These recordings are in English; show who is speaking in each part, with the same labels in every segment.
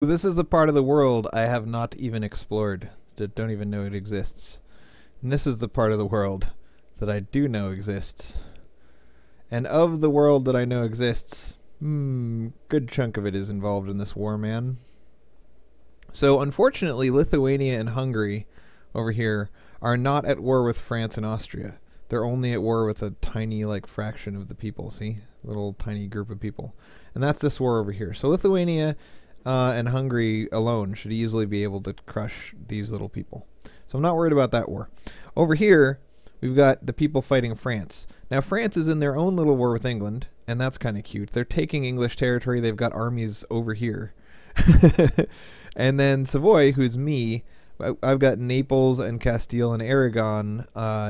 Speaker 1: This is the part of the world I have not even explored, that don't even know it exists. And this is the part of the world that I do know exists. And of the world that I know exists, good chunk of it is involved in this war, man. So unfortunately, Lithuania and Hungary over here are not at war with France and Austria. They're only at war with a tiny, fraction of the people, see? Little tiny group of people. And that's this war over here. So Lithuania and Hungary alone should easily be able to crush these little people. So I'm not worried about that war. Over here, we've got the people fighting France. Now, France is in their own little war with England, and that's kind of cute. They're taking English territory. They've got armies over here. And then Savoy, who's me, I've got Naples and Castile and Aragon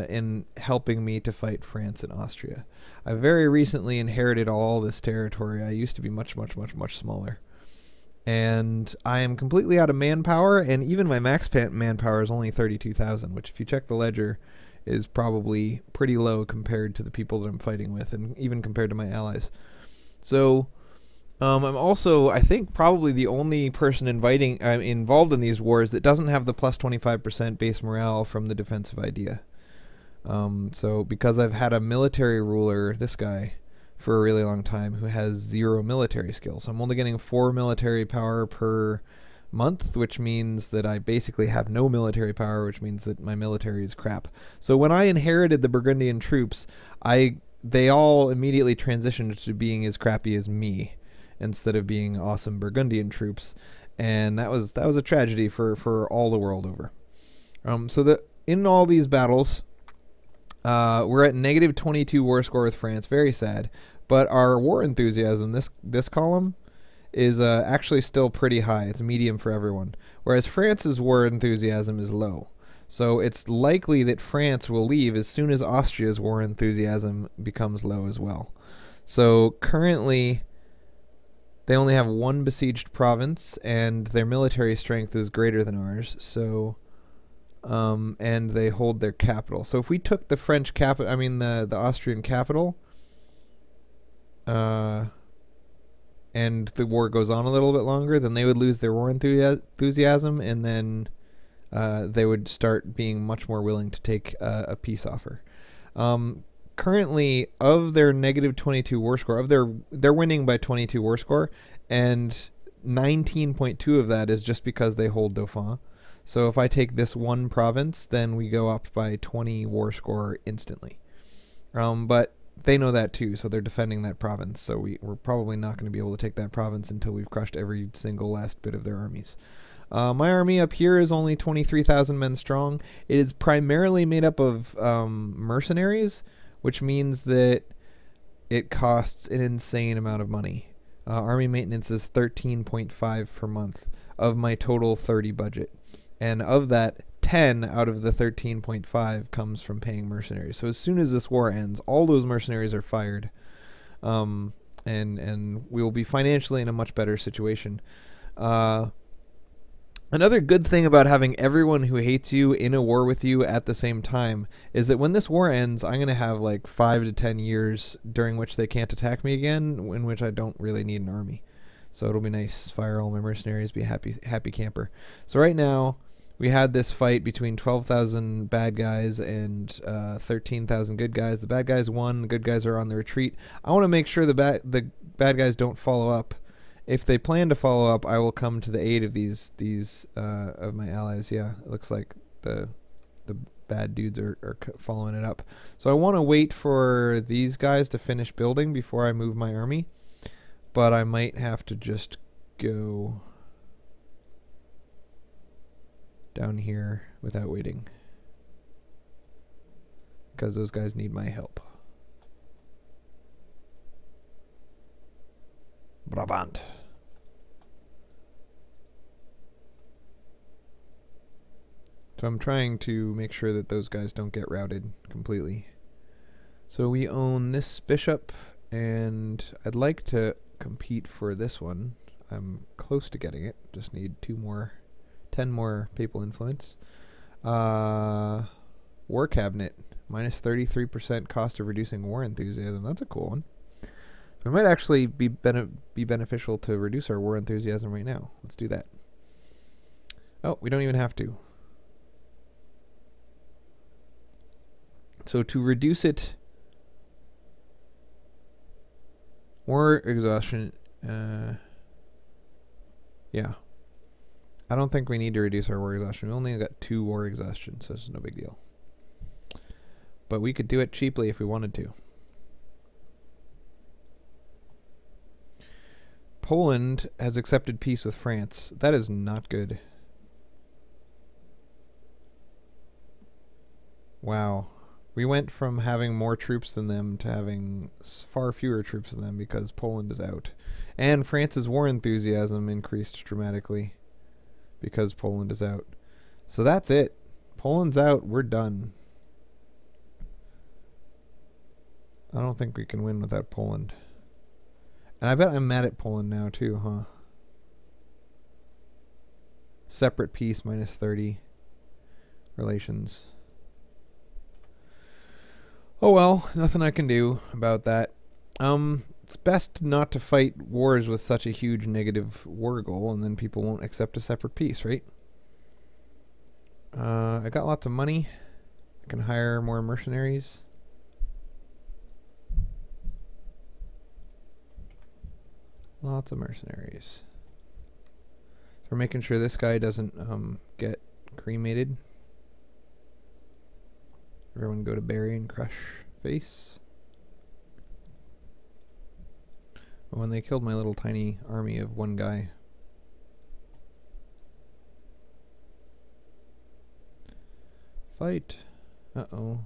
Speaker 1: in helping me to fight France and Austria. I very recently inherited all this territory. I used to be much, much, much, much smaller. And I am completely out of manpower, and even my max manpower is only 32,000, which if you check the ledger is probably pretty low compared to the people that I'm fighting with, and even compared to my allies. So I'm also, I think, probably the only person involved in these wars that doesn't have the plus 25% base morale from the defensive idea. So because I've had a military ruler, this guy, for a really long time, who has 0 military skills. I'm only getting 4 military power per month, which means that I basically have no military power, which means that my military is crap. So when I inherited the Burgundian troops, they all immediately transitioned to being as crappy as me, instead of being awesome Burgundian troops, and that was a tragedy for all the world over. In all these battles, we're at negative 22 war score with France. Very sad. But our war enthusiasm, this column, is actually still pretty high. It's medium for everyone. Whereas France's war enthusiasm is low. So it's likely that France will leave as soon as Austria's war enthusiasm becomes low as well. So currently, they only have 1 besieged province, and their military strength is greater than ours. So and they hold their capital. So if we took the French capital, the Austrian capital, and the war goes on a little bit longer, then they would lose their war enthusiasm, and then they would start being much more willing to take a peace offer. Currently, of their negative 22 war score, they're winning by 22 war score, and 19.2 of that is just because they hold Dauphin. So if I take this one province, then we go up by 20 war score instantly. But they know that too, so they're defending that province. So we're probably not going to be able to take that province until we've crushed every single last bit of their armies. My army up here is only 23,000 men strong. It is primarily made up of mercenaries, which means that it costs an insane amount of money. Army maintenance is 13.5 per month of my total 30 budget. And of that, 10 out of the 13.5 comes from paying mercenaries. So as soon as this war ends, all those mercenaries are fired. And we will be financially in a much better situation. Another good thing about having everyone who hates you in a war with you at the same time is that when this war ends, I'm going to have 5 to 10 years during which they can't attack me again, in which I don't really need an army. So it'll be nice. Fire all my mercenaries, be a happy camper. So right now, we had this fight between 12,000 bad guys and 13,000 good guys. The bad guys won. The good guys are on the retreat. I want to make sure the bad guys don't follow up. If they plan to follow up, I will come to the aid of these of my allies. Yeah, it looks like the bad dudes are following it up. So I want to wait for these guys to finish building before I move my army. But I might have to just go down here without waiting, because those guys need my help. Brabant. So I'm trying to make sure that those guys don't get routed completely. So we own this bishop, and I'd like to compete for this one. I'm close to getting it. Just need 10 more papal influence. War cabinet, minus 33% cost of reducing war enthusiasm. That's a cool one. It might actually be beneficial to reduce our war enthusiasm right now. Let's do that. Oh, we don't even have to. So to reduce it, war exhaustion, yeah. I don't think we need to reduce our war exhaustion. We only got 2 war exhaustion, so it's no big deal. But we could do it cheaply if we wanted to. Poland has accepted peace with France. That is not good. Wow. We went from having more troops than them to having far fewer troops than them because Poland is out. And France's war enthusiasm increased dramatically because Poland is out. So that's it. Poland's out. We're done. I don't think we can win without Poland. And I bet I'm mad at Poland now too, huh? Separate peace minus 30 relations. Oh well, nothing I can do about that. It's best not to fight wars with such a huge negative war goal, and then people won't accept a separate peace, right? I got lots of money. I can hire more mercenaries. Lots of mercenaries. So we're making sure this guy doesn't get cremated. Everyone go to bury and crush face. But when they killed my little tiny army of one guy. Fight. Uh-oh.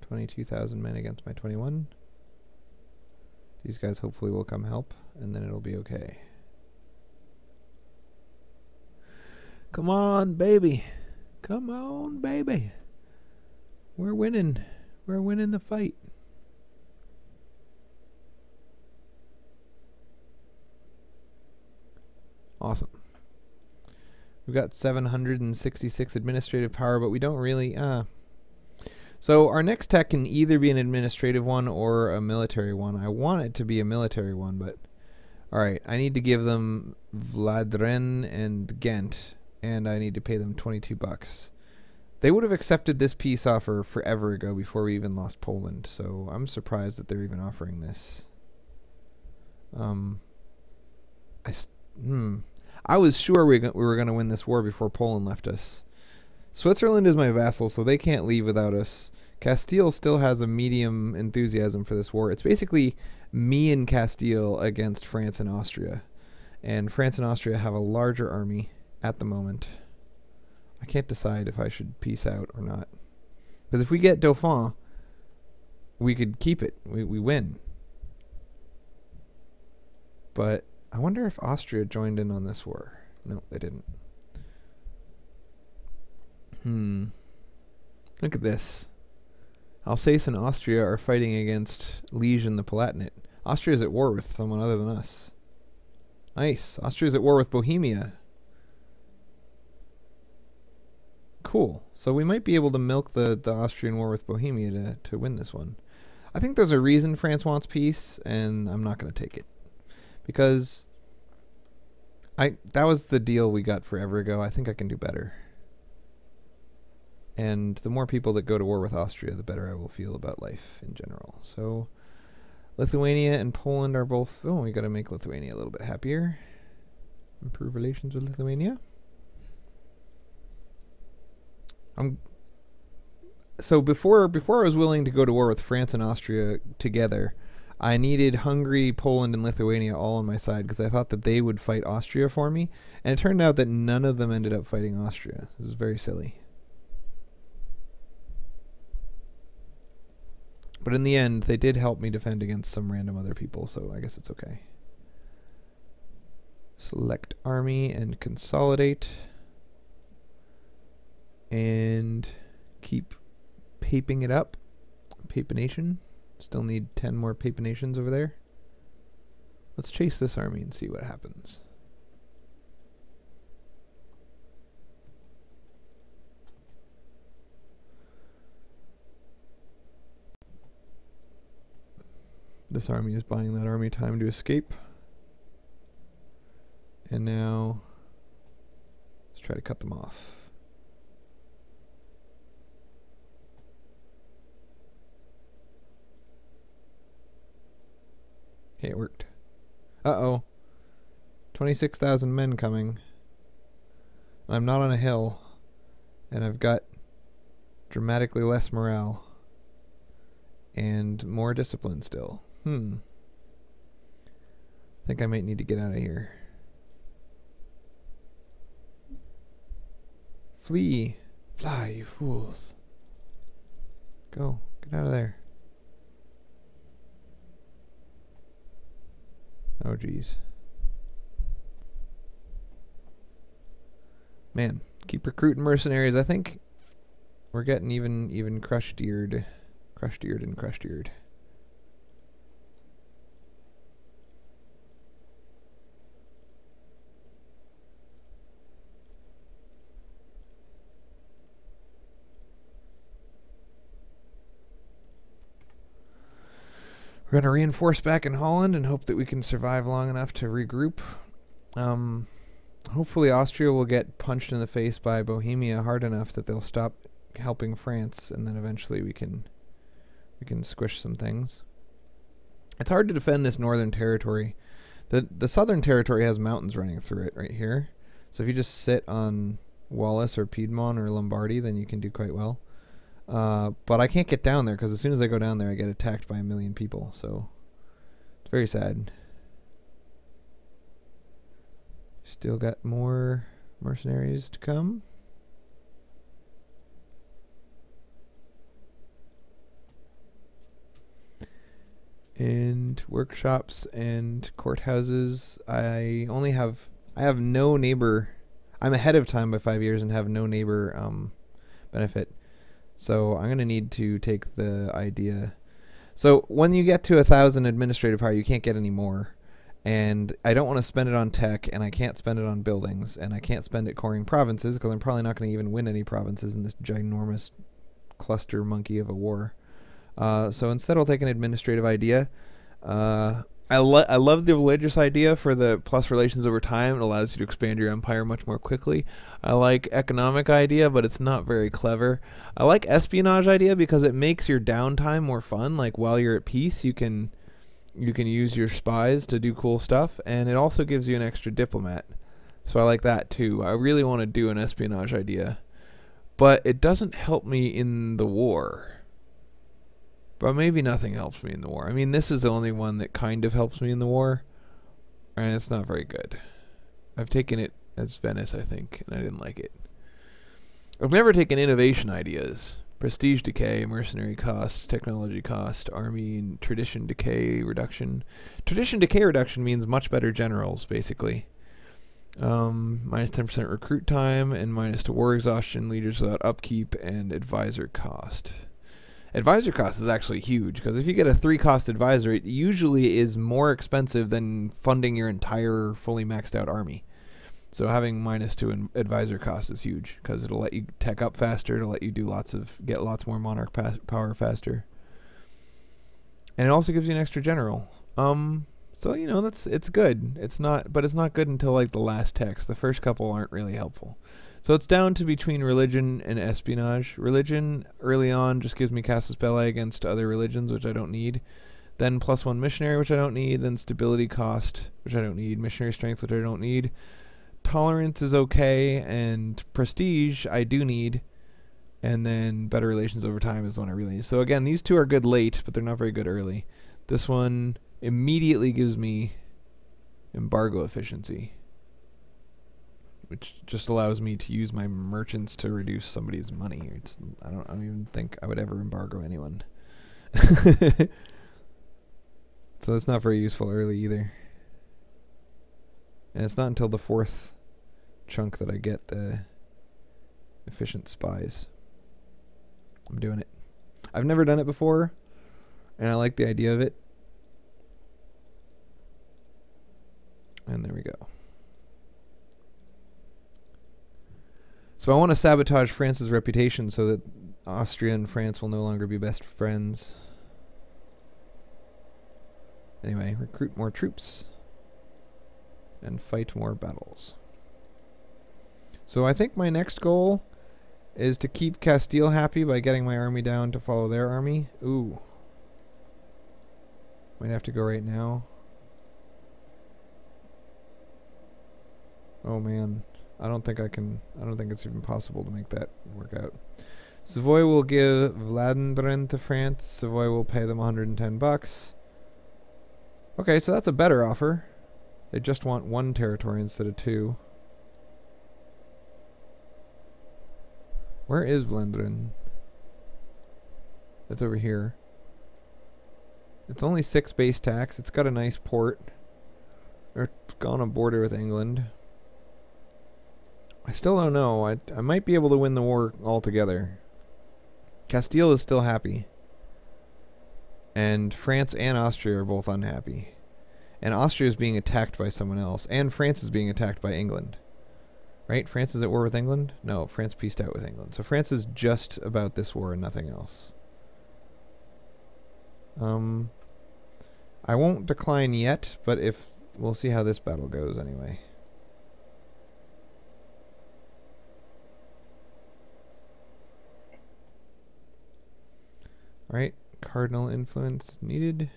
Speaker 1: 22,000 men against my 21. These guys hopefully will come help, and then it'll be okay. Come on, baby. Come on, baby. We're winning. We're winning the fight. Awesome. We've got 766 administrative power, but we don't really... So our next tech can either be an administrative one or a military one. I want it to be a military one, but... Alright, I need to give them Vladren and Ghent, and I need to pay them 22 bucks. They would have accepted this peace offer forever ago before we even lost Poland, so I'm surprised that they're even offering this. I was sure we were going to win this war before Poland left us. Switzerland is my vassal, so they can't leave without us. Castile still has a medium enthusiasm for this war. It's basically me and Castile against France and Austria. And France and Austria have a larger army at the moment. I can't decide if I should peace out or not. Because if we get Dauphin, we could keep it. We win. But I wonder if Austria joined in on this war. No, they didn't. Look at this. Alsace and Austria are fighting against Liege and the Palatinate. Austria is at war with someone other than us. Nice. Austria is at war with Bohemia. Cool. So we might be able to milk the Austrian war with Bohemia to win this one. I think there's a reason France wants peace, and I'm not going to take it. Because that was the deal we got forever ago. I think I can do better. And the more people that go to war with Austria, the better I will feel about life in general. So Lithuania and Poland are both... Oh, we got to make Lithuania a little bit happier. Improve relations with Lithuania. So before I was willing to go to war with France and Austria together, I needed Hungary, Poland, and Lithuania all on my side because I thought that they would fight Austria for me. And it turned out that none of them ended up fighting Austria. This is very silly. But in the end, they did help me defend against some random other people, so I guess it's okay. Select army and consolidate. And keep paping it up. Papanation. Still need 10 more papanations over there. Let's chase this army and see what happens. This army is buying that army time to escape. And now let's try to cut them off. Okay, it worked. Uh-oh. 26,000 men coming. I'm not on a hill. And I've got dramatically less morale. And more discipline still. I think I might need to get out of here. Flee. Fly, you fools. Go. Get out of there. Oh, geez. Man, keep recruiting mercenaries. I think we're getting even crushed-eared. Crushed-eared and crushed-eared. We're going to reinforce back in Holland and hope that we can survive long enough to regroup. Hopefully Austria will get punched in the face by Bohemia hard enough that they'll stop helping France, and then eventually we can squish some things. It's hard to defend this northern territory. The southern territory has mountains running through it right here. So if you just sit on Wallis or Piedmont or Lombardy, then you can do quite well. But I can't get down there because as soon as I go down there I get attacked by 1 million people, so it's very sad. Still got more mercenaries to come. And workshops and courthouses. I have no neighbor. I'm ahead of time by 5 years and have no neighbor benefit. So I'm going to need to take the idea. So when you get to 1,000 administrative power, you can't get any more. And I don't want to spend it on tech, and I can't spend it on buildings, and I can't spend it coring provinces, because I'm probably not going to even win any provinces in this ginormous cluster monkey of a war. So instead I'll take an administrative idea. I love the religious idea for the plus relations over time. It allows you to expand your empire much more quickly. I like economic idea, but it's not very clever. I like espionage idea because it makes your downtime more fun. Like while you're at peace, you can use your spies to do cool stuff, and it also gives you an extra diplomat. So I like that too. I really want to do an espionage idea, but it doesn't help me in the war. But maybe nothing helps me in the war. I mean, this is the only one that kind of helps me in the war, and it's not very good. I've taken it as Venice, I think, and I didn't like it. I've never taken innovation ideas. Prestige decay, mercenary cost, technology cost, army and tradition decay reduction. Tradition decay reduction means much better generals, basically. Minus 10% recruit time, and minus to war exhaustion, leaders without upkeep, and advisor cost. Advisor cost is actually huge, because if you get a 3-cost advisor, it usually is more expensive than funding your entire fully maxed out army. So having -2 advisor cost is huge, because it'll let you tech up faster, it'll let you do get lots more monarch power faster. And it also gives you an extra general. So you know, it's good. It's not good until like the last text. The first couple aren't really helpful. So it's down to between religion and espionage. Religion early on just gives me casus belli against other religions, which I don't need. Then +1 missionary, which I don't need. Then stability cost, which I don't need. Missionary strength, which I don't need. Tolerance is okay, and prestige I do need. And then better relations over time is the one I really need. So again, these two are good late, but they're not very good early. This one immediately gives me embargo efficiency, which just allows me to use my merchants to reduce somebody's money. I don't even think I would ever embargo anyone. So that's not very useful early either. And it's not until the 4th chunk that I get the efficient spies. I'm doing it. I've never done it before, and I like the idea of it. And there we go. So I want to sabotage France's reputation so that Austria and France will no longer be best friends. Anyway, recruit more troops. And fight more battles. So I think my next goal is to keep Castile happy by getting my army down to follow their army. Ooh. Might have to go right now. Oh man. I don't think it's even possible to make that work out. Savoy will give Vlaanderen to France. Savoy will pay them 110 bucks. Okay, so that's a better offer. They just want 1 territory instead of 2. Where is Vlaanderen? It's over here. It's only 6 base tax. It's got a nice port. They're on a border with England. I still don't know. I might be able to win the war altogether. Castile is still happy. And France and Austria are both unhappy. And Austria is being attacked by someone else. And France is being attacked by England. Right? France is at war with England? No, France peaced out with England. So France is just about this war and nothing else. I won't decline yet, but if we'll see how this battle goes anyway. Alright, cardinal influence needed.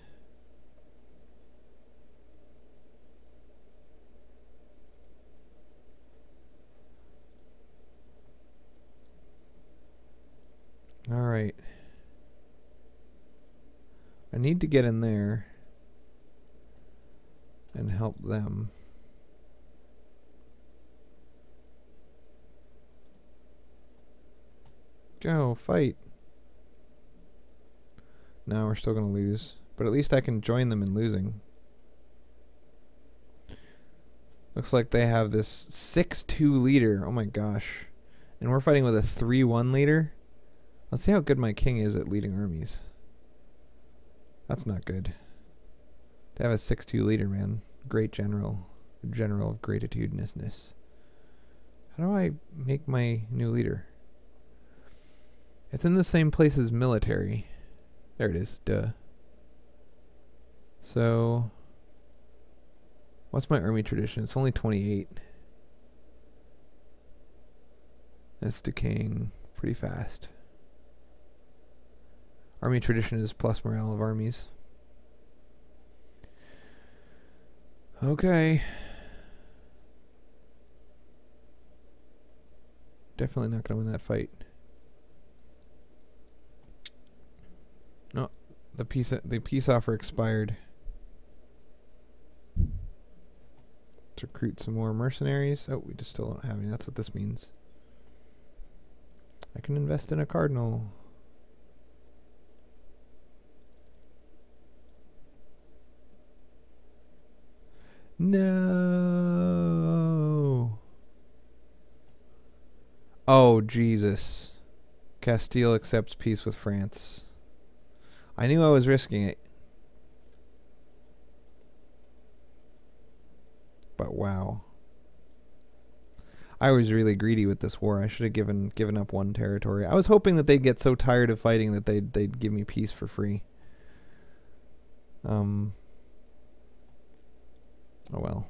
Speaker 1: Alright. I need to get in there and help them. Go, fight. No, we're still going to lose. But at least I can join them in losing. Looks like they have this 6-2 leader. Oh my gosh. And we're fighting with a 3-1 leader? Let's see how good my king is at leading armies. That's not good. They have a 6-2 leader, man. Great general. General of greatitudinousness. How do I make my new leader? It's in the same place as military. There it is. Duh. So, what's my army tradition? It's only 28. It's decaying pretty fast. Army tradition is plus morale of armies. Okay. Definitely not going to win that fight. No, the peace offer expired. Let's recruit some more mercenaries. Oh, we just still don't have any. That's what this means. I can invest in a cardinal. No. Oh, Jesus. Castile accepts peace with France. I knew I was risking it. But wow. I was really greedy with this war. I should have given up 1 territory. I was hoping that they'd get so tired of fighting that they'd give me peace for free. Oh well.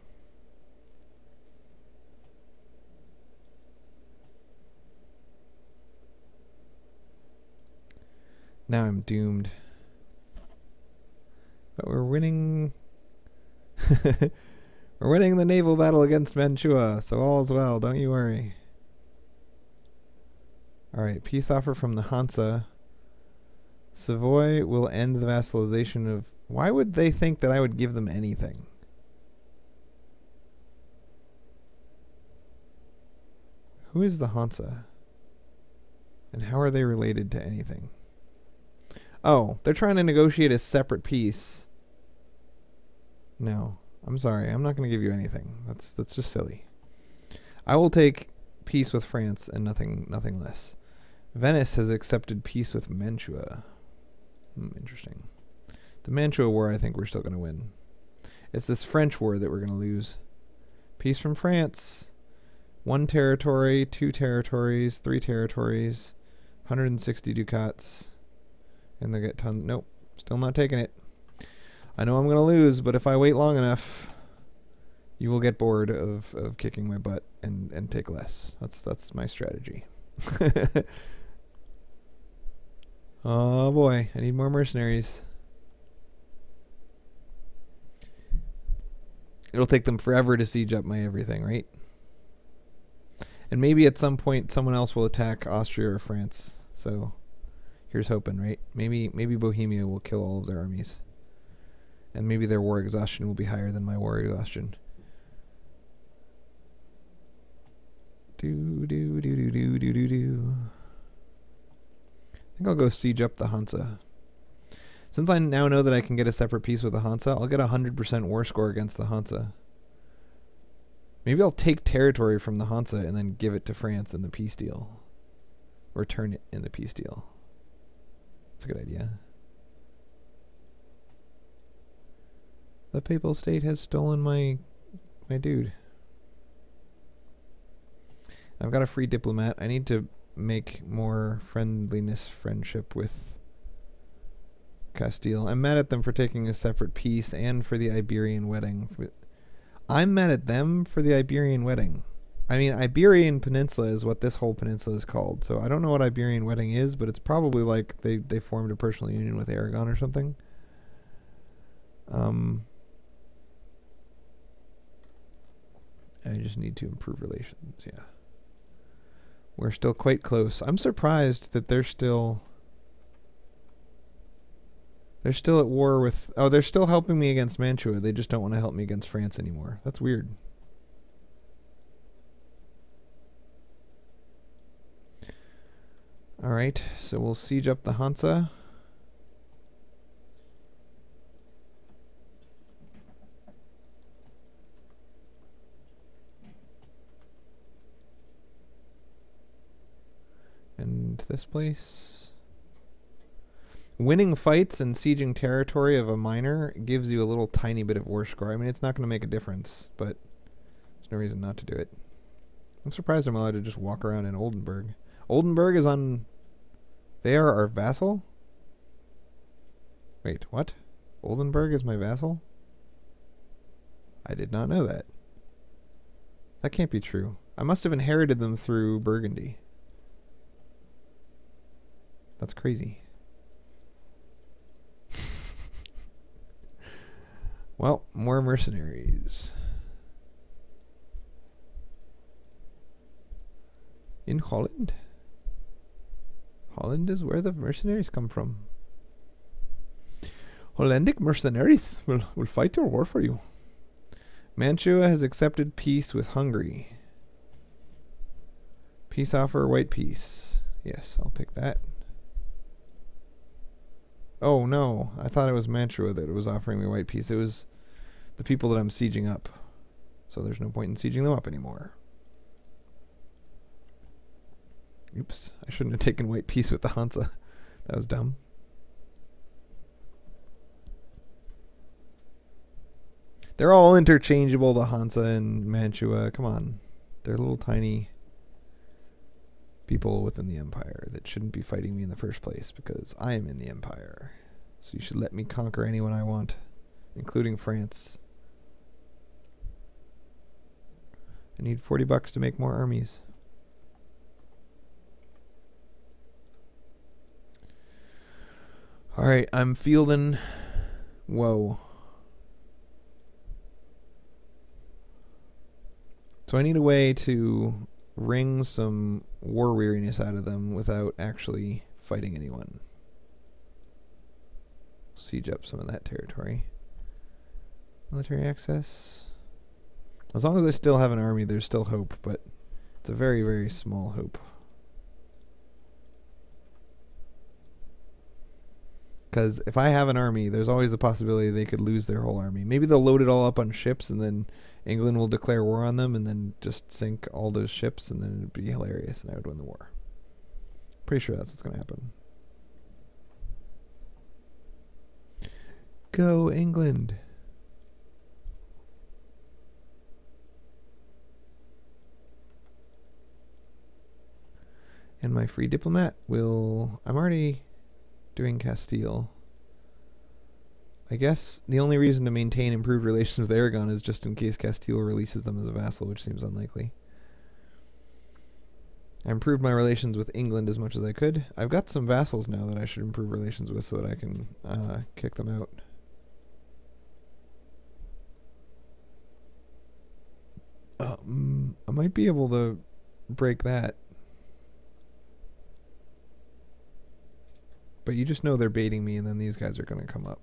Speaker 1: Now I'm doomed. But we're winning. We're winning the naval battle against Mantua, so all's well, don't you worry. Alright, peace offer from the Hansa. Savoy will end the vassalization of... Why would they think that I would give them anything? Who is the Hansa? And how are they related to anything? Oh, they're trying to negotiate a separate peace. No, I'm sorry. I'm not going to give you anything. That's just silly. I will take peace with France and nothing less. Venice has accepted peace with Mantua. Interesting. The Mantua War, I think we're still going to win. It's this French war that we're going to lose. Peace from France. 1 territory, 2 territories, 3 territories, 160 ducats. And they get nope, still not taking it. I know I'm going to lose, but if I wait long enough, you will get bored of kicking my butt and take less. That's my strategy. Oh boy, I need more mercenaries. It'll take them forever to siege up my everything, right? And maybe at some point someone else will attack Austria or France. So here's hoping, right? Maybe Bohemia will kill all of their armies. And maybe their war exhaustion will be higher than my war exhaustion. I think I'll go siege up the Hansa. Since I now know that I can get a separate peace with the Hansa, I'll get a 100% war score against the Hansa. Maybe I'll take territory from the Hansa and then give it to France in the peace deal. Or turn it in the peace deal. That's a good idea. The Papal State has stolen my dude. I've got a free diplomat. I need to make more friendship with Castile. I'm mad at them for taking a separate peace and for the Iberian wedding. I'm mad at them for the Iberian wedding. I mean, Iberian Peninsula is what this whole peninsula is called. So I don't know what Iberian wedding is, but it's probably like they formed a personal union with Aragon or something. I just need to improve relations, yeah. We're still quite close. I'm surprised that they're still at war with... Oh, they're still helping me against Mantua. They just don't want to help me against France anymore. That's weird. Alright, so we'll siege up the Hansa. And this place. Winning fights and sieging territory of a minor gives you a little tiny bit of war score. I mean, it's not going to make a difference, but there's no reason not to do it. I'm surprised I'm allowed to just walk around in Oldenburg. Oldenburg is on... They are our vassal? Wait, what? Oldenburg is my vassal? I did not know that. That can't be true. I must have inherited them through Burgundy. That's crazy. Well, more mercenaries. In Holland? Holland is where the mercenaries come from. Hollandic mercenaries will fight your war for you. Mantua has accepted peace with Hungary. Peace offer, white peace. Yes, I'll take that. Oh no, I thought it was Mantua that was offering me white peace. It was the people that I'm sieging up. So there's no point in sieging them up anymore. Oops, I shouldn't have taken white peace with the Hansa. That was dumb. They're all interchangeable, the Hansa and Mantua. Come on. They're little tiny people within the empire that shouldn't be fighting me in the first place because I am in the empire. So you should let me conquer anyone I want, including France. I need 40 bucks to make more armies. Alright, I'm fielding... Whoa. So I need a way to wring some war weariness out of them without actually fighting anyone. Siege up some of that territory. Military access. As long as I still have an army, there's still hope, but it's a very, very small hope. Because if I have an army, there's always the possibility they could lose their whole army. Maybe they'll load it all up on ships, and then England will declare war on them, and then just sink all those ships, and then it'd be hilarious, and I would win the war. Pretty sure that's what's going to happen. Go, England! And my free diplomat will... I'm already... doing Castile. I guess the only reason to maintain improved relations with Aragon is just in case Castile releases them as a vassal, which seems unlikely. I improved my relations with England as much as I could. I've got some vassals now that I should improve relations with so that I can kick them out. I might be able to break that. But you just know they're baiting me, and then these guys are going to come up.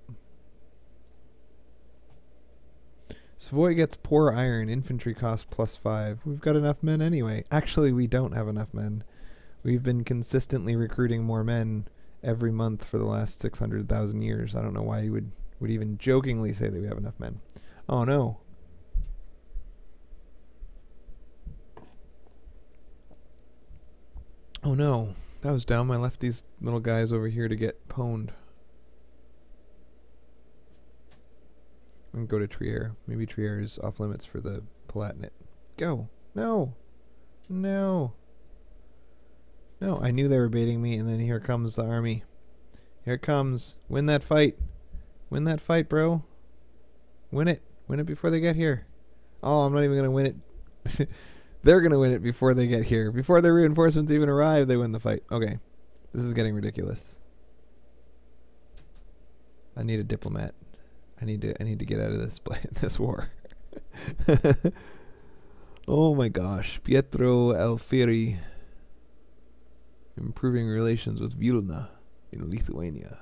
Speaker 1: Savoy gets poor iron, infantry cost +5. We've got enough men anyway. Actually, we don't have enough men. We've been consistently recruiting more men every month for the last 600,000 years. I don't know why you would even jokingly say that we have enough men. Oh no. Oh no. That was dumb. I left these little guys over here to get pwned. And go to Trier. Maybe Trier is off limits for the Palatinate. Go. No. No. No, I knew they were baiting me, and then here comes the army. Here it comes. Win that fight. Win that fight, bro. Win it. Win it before they get here. Oh, I'm not even going to win it. They're going to win it before they get here. Before their reinforcements even arrive, they win the fight. Okay. This is getting ridiculous. I need a diplomat. I need to get out of this war. Oh my gosh. Pietro Alfieri improving relations with Vilna in Lithuania.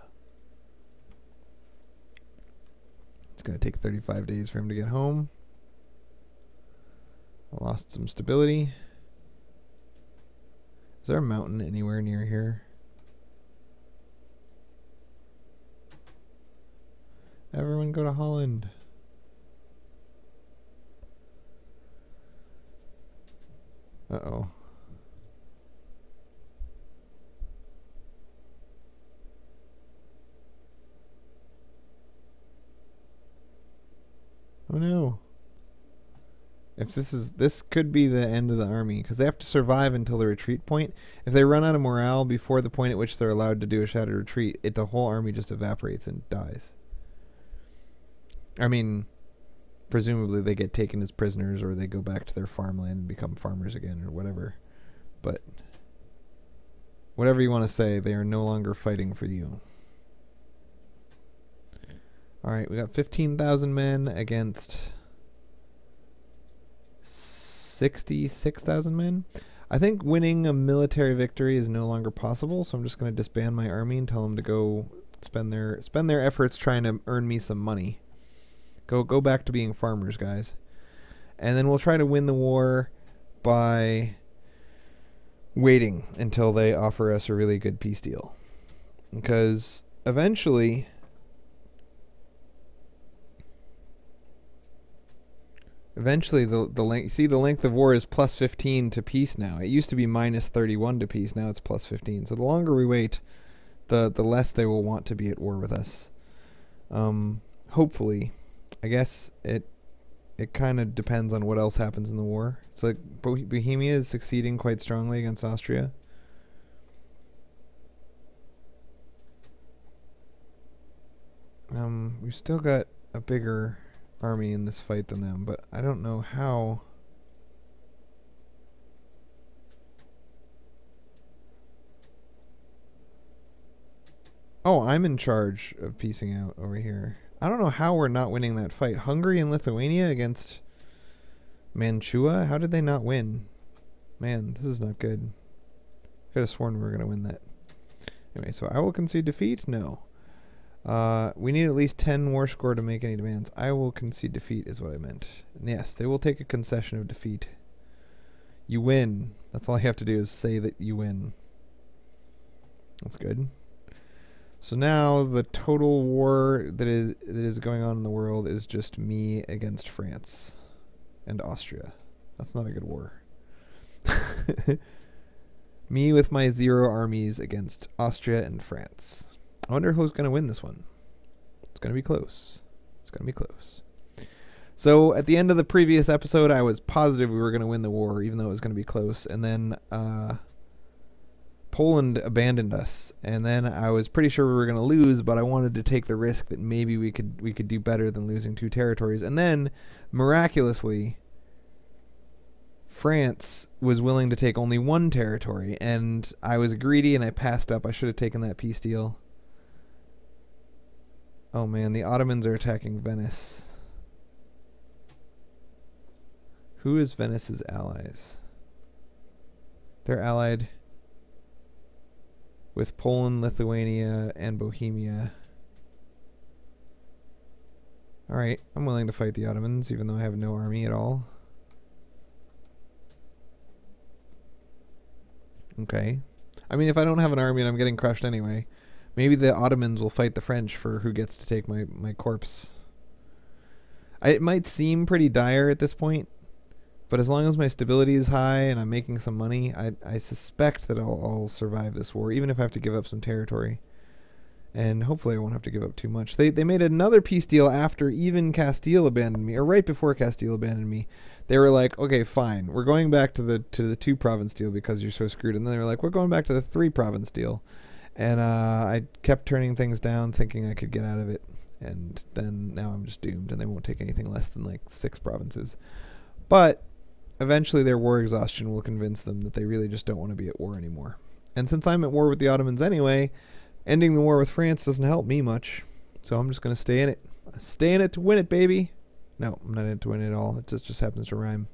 Speaker 1: It's going to take 35 days for him to get home. I lost some stability. Is there a mountain anywhere near here? Everyone go to Holland. Uh-oh. Oh no. If this could be the end of the army, because they have to survive until the retreat point. If they run out of morale before the point at which they're allowed to do a shattered retreat, the whole army just evaporates and dies. I mean, presumably they get taken as prisoners, or they go back to their farmland and become farmers again, or whatever. But whatever you want to say, they are no longer fighting for you. Alright, we got 15,000 men against 66,000 men. I think winning a military victory is no longer possible, so I'm just going to disband my army and tell them to go spend their efforts trying to earn me some money. Go back to being farmers, guys. And then we'll try to win the war by waiting until they offer us a really good peace deal. Because eventually the length, see, the length of war is +15 to peace now. It used to be -31 to peace. Now it's +15. So the longer we wait, the less they will want to be at war with us. Hopefully, I guess it kind of depends on what else happens in the war. It's like Bohemia is succeeding quite strongly against Austria. We've still got a bigger army in this fight than them, but I don't know how. Oh, I'm in charge of piecing out over here. I don't know how we're not winning that fight. Hungary and Lithuania against Mantua? How did they not win? Man, this is not good. Could have sworn we were going to win that. Anyway, so I will concede defeat? No. We need at least 10 war score to make any demands. I will concede defeat is what I meant. And yes, they will take a concession of defeat. You win. That's all you have to do is say that you win. That's good. So now the total war that is going on in the world is just me against France and Austria. That's not a good war. Me with my 0 armies against Austria and France. I wonder who's going to win this one. It's going to be close. It's going to be close. So at the end of the previous episode, I was positive we were going to win the war, even though it was going to be close. And then Poland abandoned us, and then I was pretty sure we were going to lose, but I wanted to take the risk that maybe we could do better than losing 2 territories. And then, miraculously, France was willing to take only 1 territory, and I was greedy and I passed up. I should have taken that peace deal. Oh man, the Ottomans are attacking Venice. Who is Venice's allies? They're allied with Poland, Lithuania, and Bohemia. Alright, I'm willing to fight the Ottomans, even though I have no army at all. Okay. I mean, if I don't have an army and I'm getting crushed anyway, maybe the Ottomans will fight the French for who gets to take my corpse. It might seem pretty dire at this point, but as long as my stability is high and I'm making some money, I suspect that I'll survive this war, even if I have to give up some territory. And hopefully I won't have to give up too much. They made another peace deal after even Castile abandoned me, or right before Castile abandoned me. They were like, okay, fine, we're going back to the 2 province deal because you're so screwed. And then they were like, we're going back to the 3 province deal. And I kept turning things down, thinking I could get out of it. And then now I'm just doomed, and they won't take anything less than like 6 provinces. But eventually their war exhaustion will convince them that they really just don't want to be at war anymore. And since I'm at war with the Ottomans anyway, ending the war with France doesn't help me much. So I'm just going to stay in it. Stay in it to win it, baby. No, I'm not in it to win it at all. It just happens to rhyme.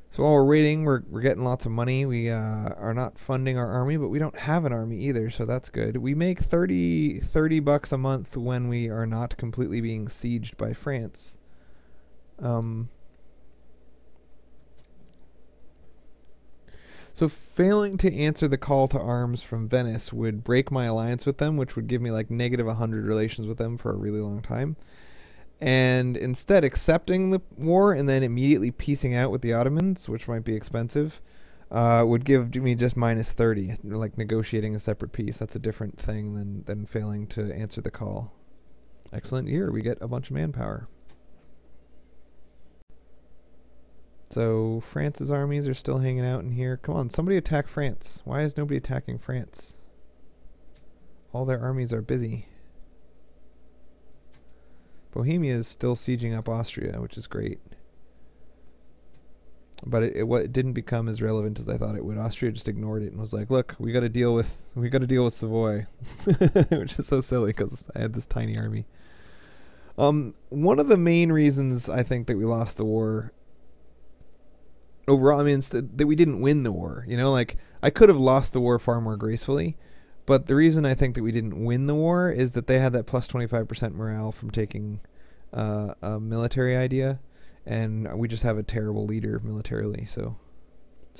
Speaker 1: So while we're waiting, we're getting lots of money. We are not funding our army, but we don't have an army either, so that's good. We make 30 bucks a month when we are not completely being sieged by France. So failing to answer the call to arms from Venice would break my alliance with them, which would give me like negative 100 relations with them for a really long time. And instead accepting the war and then immediately peacing out with the Ottomans, which might be expensive, would give me just minus 30, like negotiating a separate peace. That's a different thing than failing to answer the call. Excellent year. We get a bunch of manpower. So France's armies are still hanging out in here. Come on, somebody attack France. Why is nobody attacking France? All their armies are busy. Bohemia is still sieging up Austria, which is great. But it didn't become as relevant as I thought it would. Austria just ignored it and was like, "Look, we got to deal with Savoy," which is so silly because I had this tiny army. One of the main reasons I think that we lost the war overall, I mean, that we didn't win the war. You know, like I could have lost the war far more gracefully. But the reason I think that we didn't win the war is that they had that plus 25% morale from taking a military idea, and we just have a terrible leader militarily. So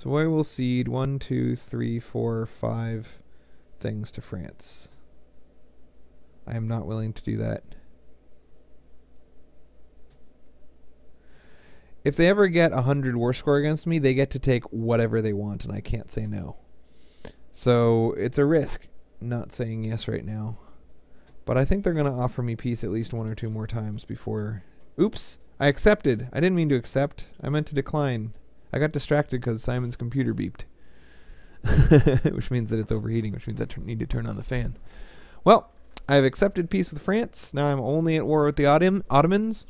Speaker 1: I will cede 1, 2, 3, 4, 5 things to France. I am not willing to do that. If they ever get 100 war score against me, they get to take whatever they want, and I can't say no. So it's a risk not saying yes right now. But I think they're going to offer me peace at least 1 or 2 more times before... Oops! I accepted! I didn't mean to accept. I meant to decline. I got distracted because Simon's computer beeped. Which means that it's overheating, which means I need to turn on the fan. Well, I've accepted peace with France. Now I'm only at war with the Ottomans.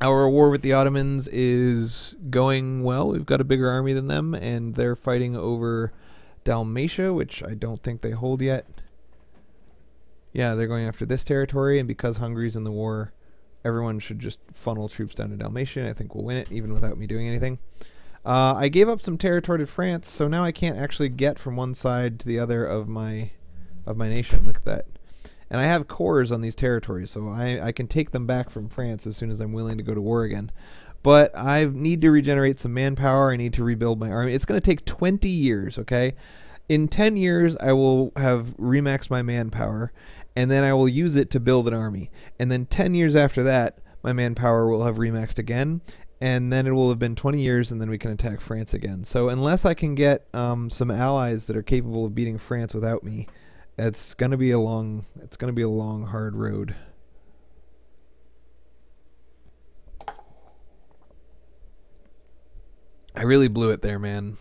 Speaker 1: Our war with the Ottomans is going well. We've got a bigger army than them, and they're fighting over Dalmatia, which I don't think they hold yet. Yeah, they're going after this territory, and because Hungary's in the war, everyone should just funnel troops down to Dalmatia. I think we'll win it, even without me doing anything. I gave up some territory to France, so now I can't actually get from one side to the other of my nation. Look at that. And I have cores on these territories, so I can take them back from France as soon as I'm willing to go to war again. But I need to regenerate some manpower. I need to rebuild my army. It's going to take 20 years, okay? In 10 years, I will have remaxed my manpower, and then I will use it to build an army. And then 10 years after that, my manpower will have remaxed again, and then it will have been 20 years, and then we can attack France again. So unless I can get some allies that are capable of beating France without me, it's going to be a long, hard road. I really blew it there, man.